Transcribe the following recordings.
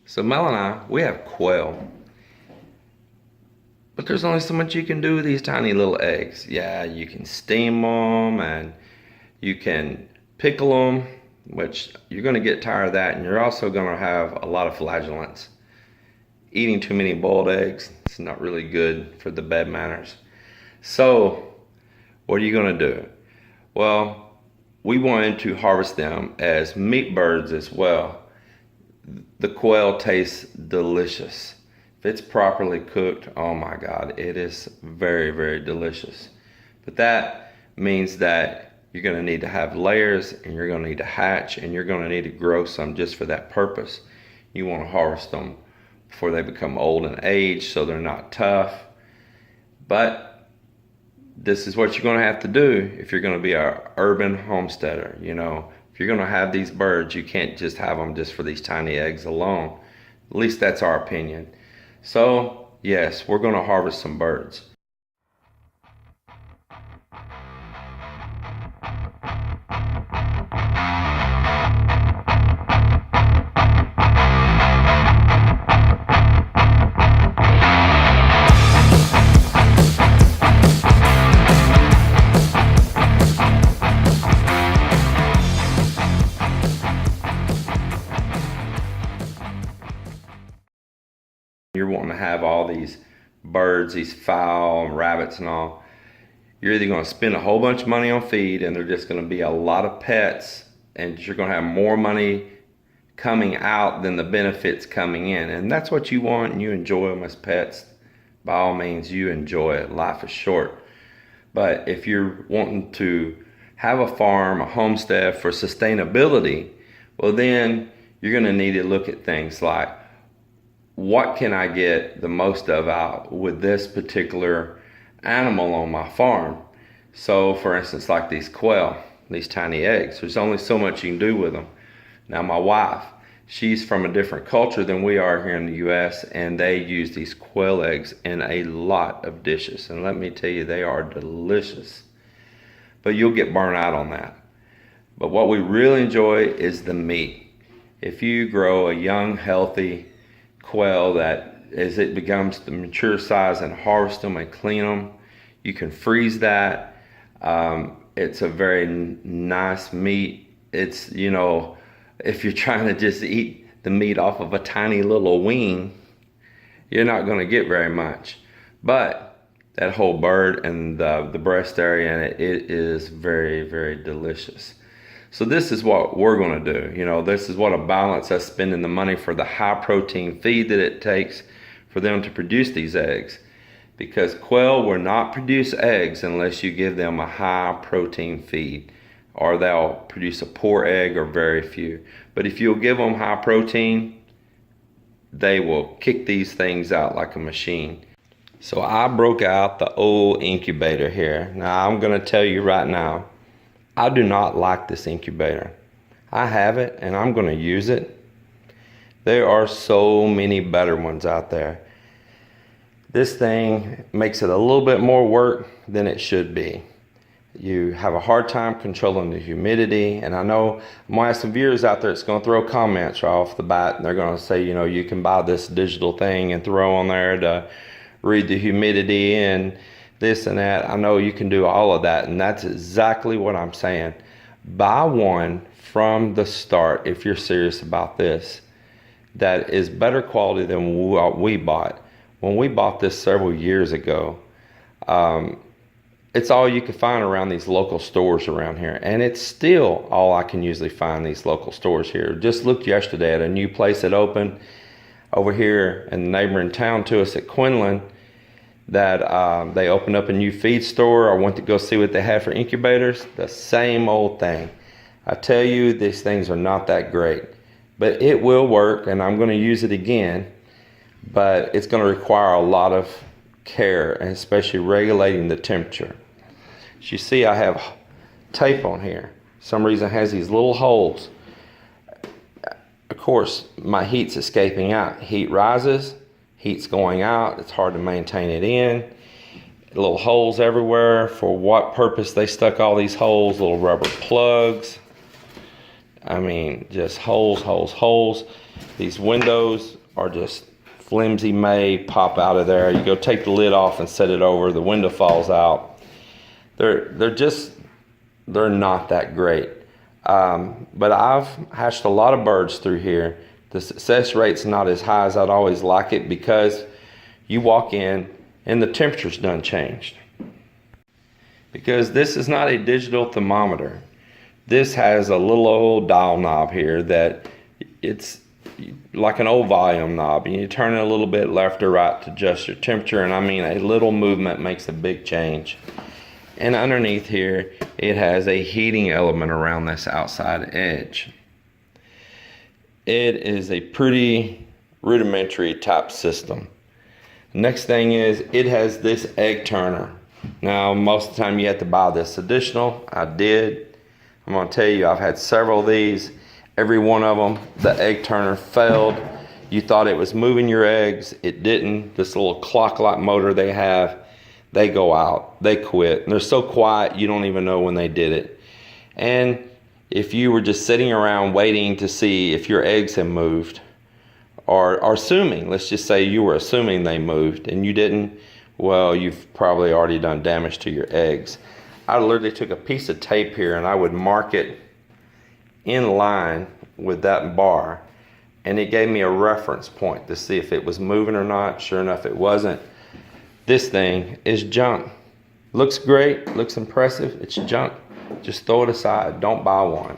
So Mel and I, we have quail. But there's only so much you can do with these tiny little eggs. Yeah, you can steam them and you can pickle them, which you're going to get tired of that, and you're also going to have a lot of flagellants. Eating too many boiled eggs, it's not really good for the bed manners. So, what are you going to do? Well, we wanted to harvest them as meat birds as well. The quail tastes delicious. If it's properly cooked, oh my God, it is very, very delicious. But that means that you're going to need to have layers, and you're going to need to hatch, and you're going to need to grow some just for that purpose. You want to harvest them before they become old and aged so they're not tough. But this is what you're going to have to do if you're going to be an urban homesteader. You know, if you're going to have these birds, you can't just have them just for these tiny eggs alone. At least that's our opinion. So, yes, we're going to harvest some birds. You're wanting to have all these birds, these fowl, rabbits and all. You're either going to spend a whole bunch of money on feed, and they're just going to be a lot of pets, and you're going to have more money coming out than the benefits coming in. And that's what you want, and you enjoy them as pets. By all means, you enjoy it. Life is short. But if you're wanting to have a farm, a homestead for sustainability, well then you're going to need to look at things like, what can I get the most of out with this particular animal on my farm? So for instance, like these quail, these tiny eggs, there's only so much you can do with them. Now my wife, she's from a different culture than we are here in the US, and they use these quail eggs in a lot of dishes, and let me tell you, they are delicious. But you'll get burnt out on that. But what we really enjoy is the meat. If you grow a young, healthy quail that as it becomes the mature size and harvest them and clean them, you can freeze that. It's a very nice meat. It's, you know, if you're trying to just eat the meat off of a tiny little wing, you're not going to get very much. But that whole bird and the breast area in it, it is very, very delicious. So this is what we're going to do. You know, this is what a balance us spending the money for the high protein feed that it takes for them to produce these eggs. Because quail will not produce eggs unless you give them a high protein feed, or they'll produce a poor egg or very few. But if you'll give them high protein, they will kick these things out like a machine. So I broke out the old incubator here. Now I'm going to tell you right now, I do not like this incubator. I have it and I'm going to use it. There are so many better ones out there. This thing makes it a little bit more work than it should be. You have a hard time controlling the humidity, and I know I'm going to have some viewers out there that's going to throw comments right off the bat, and they're going to say, you know, you can buy this digital thing and throw on there to read the humidity and this and that. I know you can do all of that, and that's exactly what I'm saying. Buy one from the start if you're serious about this that is better quality than what we bought. When we bought this several years ago, it's all you can find around these local stores around here, and it's still all I can usually find these local stores here. Just looked yesterday at a new place that opened over here in the neighboring town to us at Quinlan, that they opened up a new feed store. I went to go see what they had for incubators. The same old thing. I tell you, these things are not that great, but it will work, and I'm going to use it again, but it's going to require a lot of care, and especially regulating the temperature. As you see, I have tape on here. For some reason it has these little holes. Of course, my heat's escaping out. Heat rises, heat's going out. It's hard to maintain it in. Little holes everywhere. For what purpose they stuck all these holes? Little rubber plugs. I mean, just holes, holes, holes. These windows are just flimsy made, pop out of there. You go take the lid off and set it over, the window falls out. They're not that great. But I've hatched a lot of birds through here. The success rate's not as high as I'd always like it because you walk in and the temperature's done changed. Because this is not a digital thermometer. This has a little old dial knob here that it's like an old volume knob. You turn it a little bit left or right to adjust your temperature, and I mean a little movement makes a big change. And underneath here, it has a heating element around this outside edge. It is a pretty rudimentary type system. Next thing is, it has this egg turner. Now, most of the time you have to buy this additional. I did. I'm going to tell you, I've had several of these. Every one of them, the egg turner failed. You thought it was moving your eggs. It didn't. This little clock-like motor they have, they go out. They quit. And they're so quiet, you don't even know when they did it. And if you were just sitting around waiting to see if your eggs have moved, or assuming, let's just say you were assuming they moved and you didn't, well, you've probably already done damage to your eggs. I literally took a piece of tape here and I would mark it in line with that bar, and it gave me a reference point to see if it was moving or not. Sure enough, it wasn't. This thing is junk. Looks great, looks impressive, it's junk. Just throw it aside, don't buy one.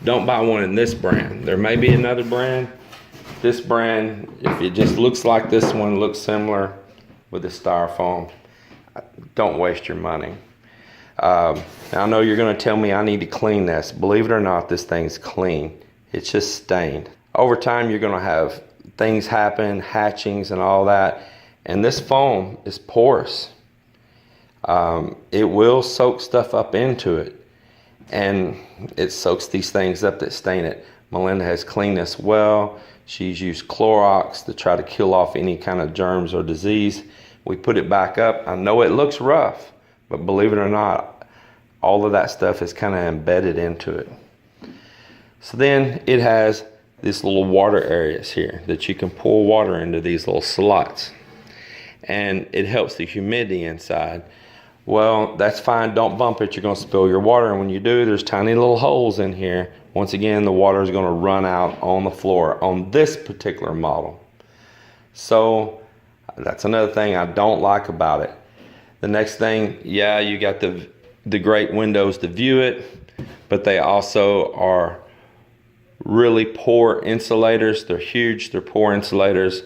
Don't buy one in this brand. There may be another brand. This brand, if it just looks like this one, looks similar with the styrofoam, don't waste your money. Now I know you're gonna tell me I need to clean this. Believe it or not, this thing's clean. It's just stained. Over time, you're gonna have things happen, hatchings and all that, and this foam is porous. It will soak stuff up into it, and it soaks these things up that stain it. Melinda has cleaned this well. She's used Clorox to try to kill off any kind of germs or disease. We put it back up. I know it looks rough, but believe it or not, all of that stuff is kind of embedded into it. So then it has these little water areas here that you can pour water into these little slots, and it helps the humidity inside. Well, that's fine. Don't bump it. You're going to spill your water, and when you do, there's tiny little holes in here. Once again, the water is going to run out on the floor on this particular model. So that's another thing I don't like about it. The next thing, yeah, you got the great windows to view it, but they also are really poor insulators. They're huge, they're poor insulators.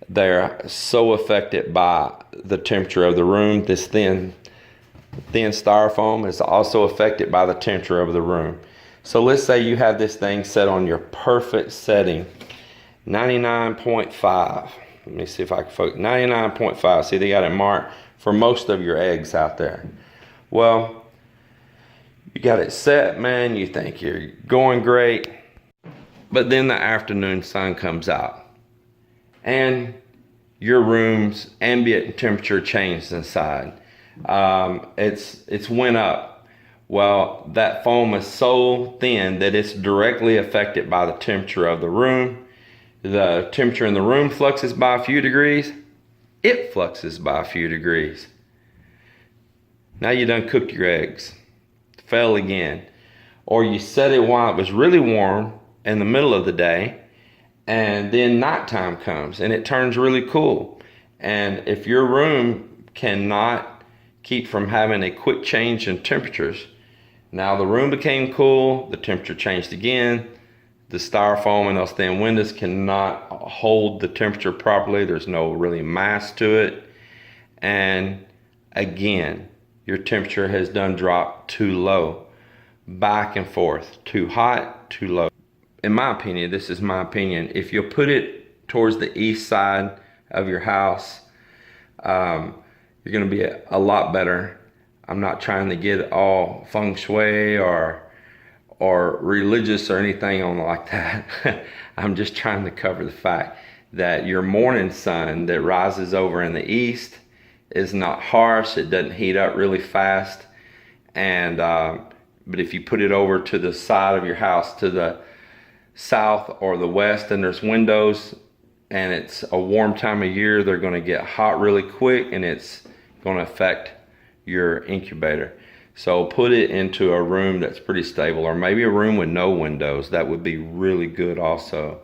They're so affected by the temperature of the room. This thin styrofoam is also affected by the temperature of the room. So let's say you have this thing set on your perfect setting, 99.5. Let me see if I can focus. 99.5. See, they got it marked for most of your eggs out there. Well, you got it set, man. You think you're going great. But then the afternoon sun comes out, and your room's ambient temperature changed inside. It's went up. Well, that foam is so thin that it's directly affected by the temperature of the room. The temperature in the room fluxes by a few degrees. It fluxes by a few degrees. Now you done cooked your eggs. Fell again. Or you set it while it was really warm in the middle of the day, and then nighttime comes and it turns really cool. And if your room cannot keep from having a quick change in temperatures, now the room became cool, the temperature changed again, the styrofoam and those thin windows cannot hold the temperature properly. There's no really mass to it. And again, your temperature has done dropped too low. Back and forth, too hot, too low. In my opinion, this is my opinion, if you put it towards the east side of your house, you're gonna be a lot better. I'm not trying to get all feng shui or religious or anything on like that. I'm just trying to cover the fact that your morning sun that rises over in the east is not harsh. It doesn't heat up really fast. And but if you put it over to the side of your house, to the south or the west and there's windows and it's a warm time of year, they're going to get hot really quick and it's going to affect your incubator. So put it into a room that's pretty stable, or maybe a room with no windows. That would be really good also.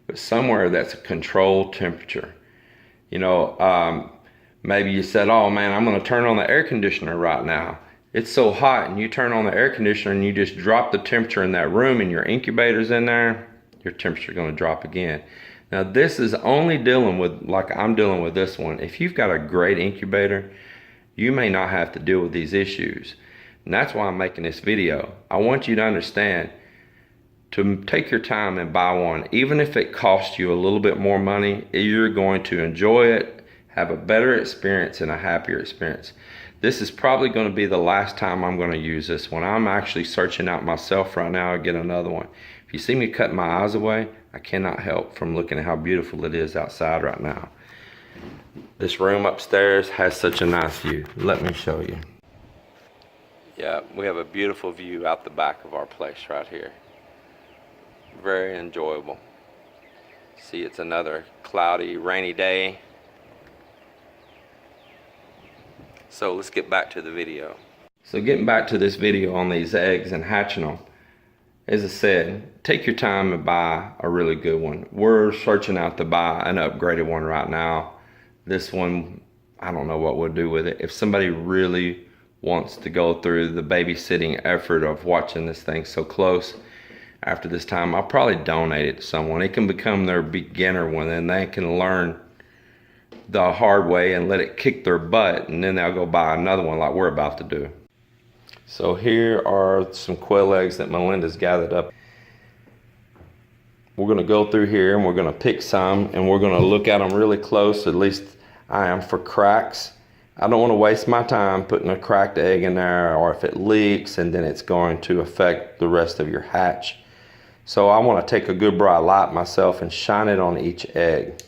But somewhere that's a controlled temperature. You know, maybe you said, oh man, I'm going to turn on the air conditioner right now. It's so hot, and you turn on the air conditioner and you just drop the temperature in that room and your incubator's in there, your temperature is going to drop again. Now this is only dealing with, like I'm dealing with this one. If you've got a great incubator, you may not have to deal with these issues. And that's why I'm making this video. I want you to understand to take your time and buy one. Even if it costs you a little bit more money, you're going to enjoy it, have a better experience and a happier experience. This is probably going to be the last time I'm going to use this one. I'm actually searching out myself right now to get another one. If you see me cutting my eyes away, I cannot help from looking at how beautiful it is outside right now. This room upstairs has such a nice view. Let me show you. Yeah, we have a beautiful view out the back of our place right here. Very enjoyable. See, it's another cloudy, rainy day. So let's get back to the video. So getting back to this video on these eggs and hatching them. As I said, take your time and buy a really good one. We're searching out to buy an upgraded one right now. This one, I don't know what we'll do with it. If somebody really wants to go through the babysitting effort of watching this thing so close, after this time, I'll probably donate it to someone. It can become their beginner one, and they can learn the hard way and let it kick their butt, and then they'll go buy another one like we're about to do. So here are some quail eggs that Melinda's gathered up. We're going to go through here and we're going to pick some, and we're going to look at them really close, at least I am, for cracks. I don't want to waste my time putting a cracked egg in there, or if it leaks and then it's going to affect the rest of your hatch. So I want to take a good bright light myself and shine it on each egg.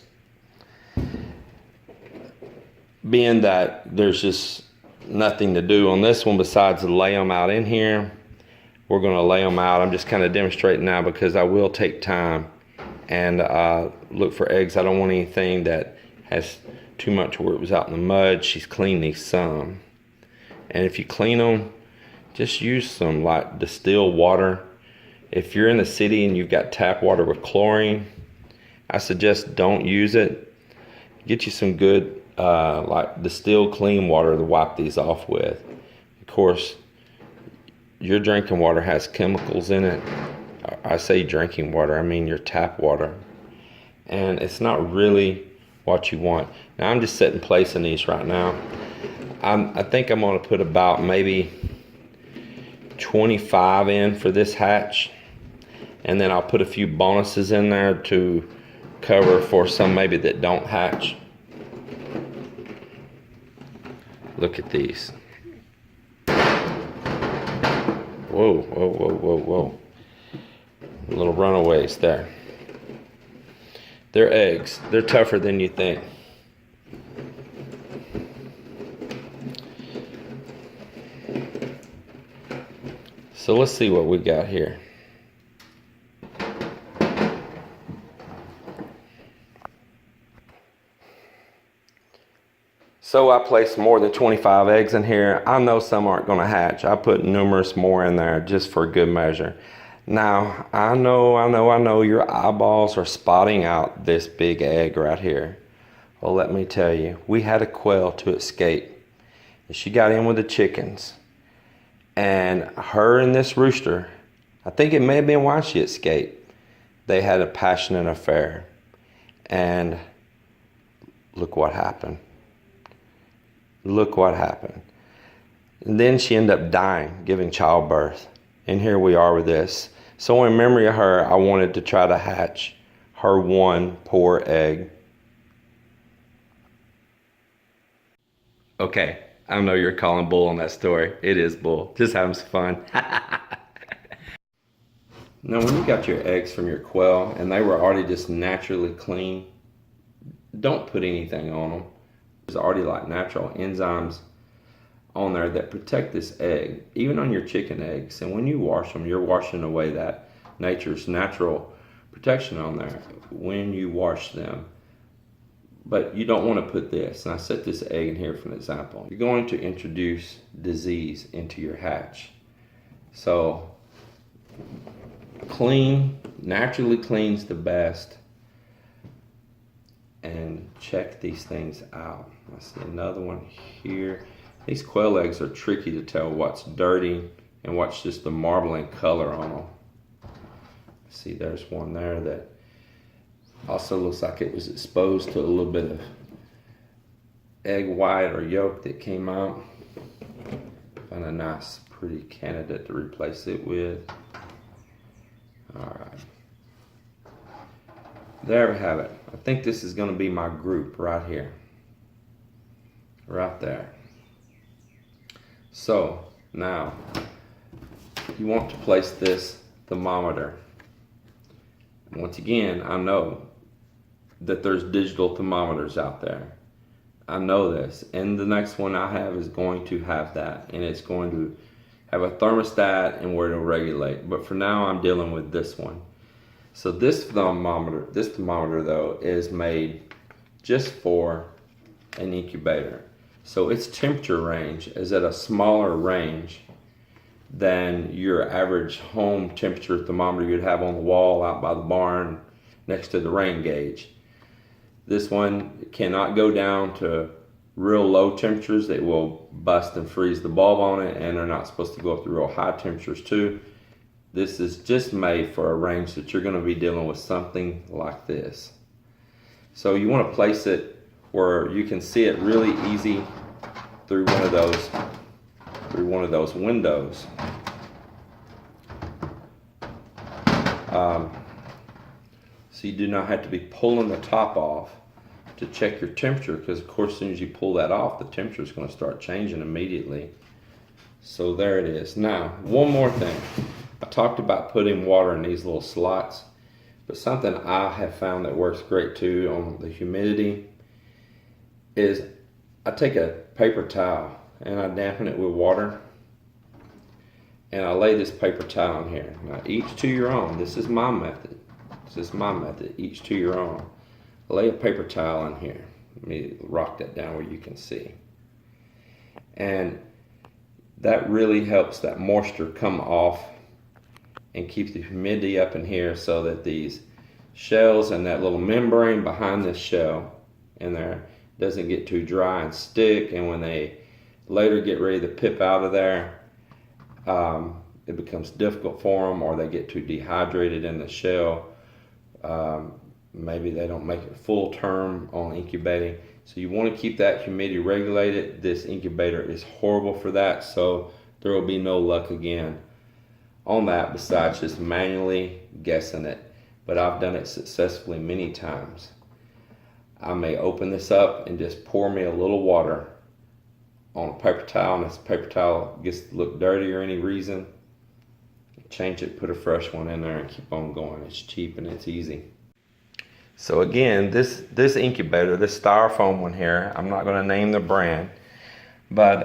Being that there's just nothing to do on this one besides to lay them out in here, we're going to lay them out. I'm just kind of demonstrating now because I will take time and look for eggs. I don't want anything that has too much where it was out in the mud. She's cleaned these some. And if you clean them, just use some like distilled water. If you're in the city and you've got tap water with chlorine, I suggest don't use it. Get you some good like distilled clean water to wipe these off with. Of course, your drinking water has chemicals in it. I say drinking water, I mean your tap water. And it's not really what you want. Now I'm just setting place in these right now. I think I'm going to put about maybe 25 in for this hatch. And then I'll put a few bonuses in there to cover for some maybe that don't hatch. Look at these. Whoa, whoa, whoa, whoa, whoa. Little runaways there. They're eggs. They're tougher than you think. So let's see what we got here. So I placed more than 25 eggs in here. I know some aren't going to hatch. I put numerous more in there just for good measure. Now, I know your eyeballs are spotting out this big egg right here. Well, let me tell you, we had a quail to escape. She got in with the chickens. And her and this rooster, I think it may have been why she escaped, they had a passionate affair. And look what happened. Look what happened. And then she ended up dying, giving childbirth. And here we are with this. So in memory of her, I wanted to try to hatch her one poor egg. Okay, I know you're calling bull on that story. It is bull. Just having some fun. Now when you got your eggs from your quail and they were already just naturally clean, don't put anything on them. There's already like natural enzymes on there that protect this egg, even on your chicken eggs. And when you wash them, you're washing away that nature's natural protection on there when you wash them. But you don't want to put this, and I set this egg in here for an example. You're going to introduce disease into your hatch. So clean, naturally cleans the best, and check these things out. I see another one here. These quail eggs are tricky to tell what's dirty and what's just the marbling color on them. See, there's one there that also looks like it was exposed to a little bit of egg white or yolk that came out. Find a nice, pretty candidate to replace it with. All right. There we have it. I think this is going to be my group right here. Right there. So, now, you want to place this thermometer. Once again, I know that there's digital thermometers out there. I know this, and the next one I have is going to have that, and it's going to have a thermostat and where to regulate. But for now, I'm dealing with this one. So this thermometer though is made just for an incubator. So its temperature range is at a smaller range than your average home temperature thermometer you'd have on the wall out by the barn next to the rain gauge. This one cannot go down to real low temperatures. It will bust and freeze the bulb on it, and they're not supposed to go up to real high temperatures too. This is just made for a range that you're going to be dealing with something like this. So you want to place it where you can see it really easy through one of those windows. So you do not have to be pulling the top off to check your temperature, because of course as soon as you pull that off, the temperature is going to start changing immediately. So there it is. Now, one more thing. I talked about putting water in these little slots, but something I have found that works great too on the humidity is I take a paper towel and I dampen it with water, and I lay this paper towel in here. Now, each to your own. This is my method. Each to your own. Lay a paper towel in here. Let me rock that down where you can see. And that really helps that moisture come off and keep the humidity up in here, so that these shells and that little membrane behind this shell in there doesn't get too dry and stick, and when they later get ready to pip out of there, it becomes difficult for them, or they get too dehydrated in the shell. Maybe they don't make it full term on incubating. So you want to keep that humidity regulated. This incubator is horrible for that, so there will be no luck again on that besides just manually guessing it. But I've done it successfully many times. I may open this up and just pour me a little water on a paper towel, and if this paper towel gets to look dirty or any reason, change it, put a fresh one in there, and keep on going. It's cheap and it's easy. So again, this incubator, this styrofoam one here, I'm not going to name the brand, but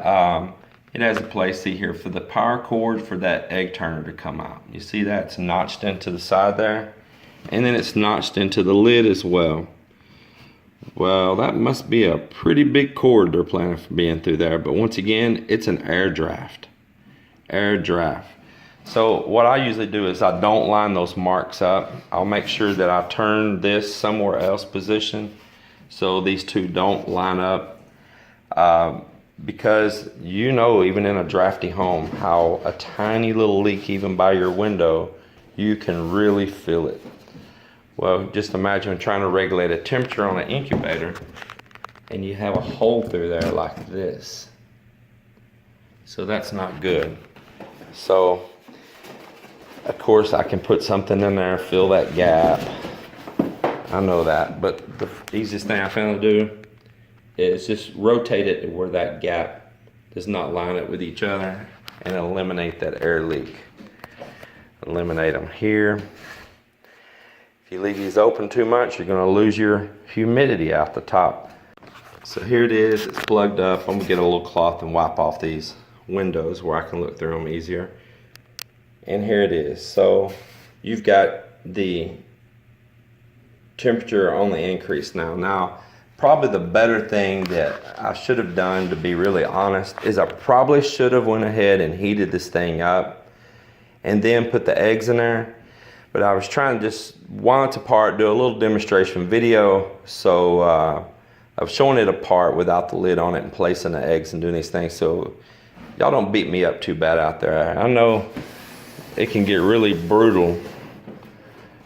it has a place, see here, for the power cord for that egg turner to come out. You see that? It's notched into the side there, and then it's notched into the lid as well. Well, that must be a pretty big cord they're planning for being through there, but once again, it's an air draft. Air draft. So what I usually do is I don't line those marks up. I'll make sure that I turn this somewhere else position so these two don't line up. Because you know, even in a drafty home, how a tiny little leak even by your window, you can really feel it. Well, just imagine trying to regulate a temperature on an incubator and you have a hole through there like this. So that's not good. So of course I can put something in there, fill that gap. I know that, but the easiest thing I found to do is just rotate it to where that gap does not line up with each other and eliminate that air leak. Eliminate them here. If you leave these open too much, you're going to lose your humidity out the top. So here it is, it's plugged up. I'm going to get a little cloth and wipe off these windows where I can look through them easier. And here it is. So you've got the temperature on the increase now. Now, probably the better thing that I should have done, to be really honest, is I probably should have went ahead and heated this thing up and then put the eggs in there. But I was trying to just, while it's apart, do a little demonstration video. So I was showing it apart without the lid on it and placing the eggs and doing these things. So y'all don't beat me up too bad out there. I know it can get really brutal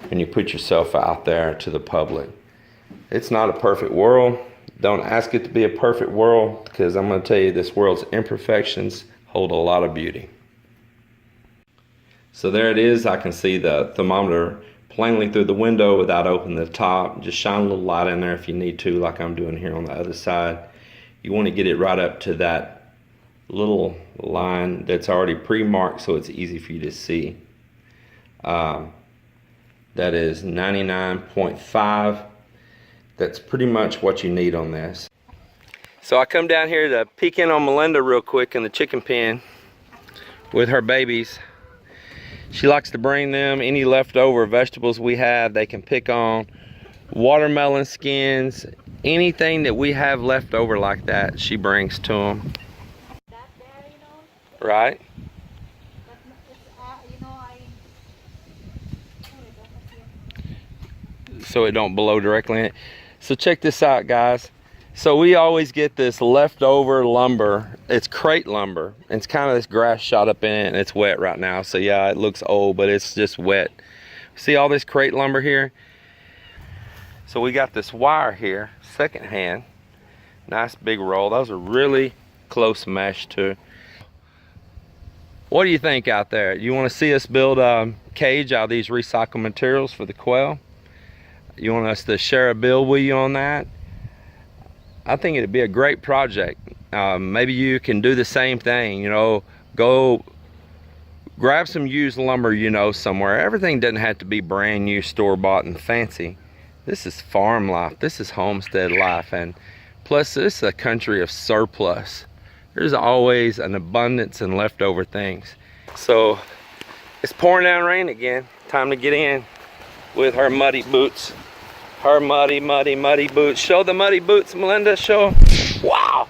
when you put yourself out there to the public. It's not a perfect world. Don't ask it to be a perfect world, because I'm going to tell you, this world's imperfections hold a lot of beauty. So there it is. I can see the thermometer plainly through the window without opening the top. Just shine a little light in there if you need to, like I'm doing here on the other side. You want to get it right up to that little line that's already pre-marked so it's easy for you to see. That is 99.5. That's pretty much what you need on this. So I come down here to peek in on Melinda real quick in the chicken pen with her babies. She likes to bring them any leftover vegetables we have they can pick on, watermelon skins, anything that we have left over like that, she brings to them. Right? So it don't blow directly in it. So check this out, guys. So we always get this leftover lumber. It's crate lumber. It's kind of this grass shot up in it, and it's wet right now. So yeah, it looks old, but it's just wet. See all this crate lumber here? So we got this wire here, secondhand. Nice big roll. Those are really close mesh too. What do you think out there? You want to see us build a cage out of these recycled materials for the quail? You want us to share a bill with you on that? I think it'd be a great project. Maybe you can do the same thing, you know, go grab some used lumber, you know, somewhere. Everything doesn't have to be brand new, store-bought and fancy. This is farm life. This is homestead life. And plus, this is a country of surplus. There's always an abundance and leftover things. So it's pouring down rain again. Time to get in with her muddy boots. Her muddy boots. Show the muddy boots, Melinda. Show 'em. Wow.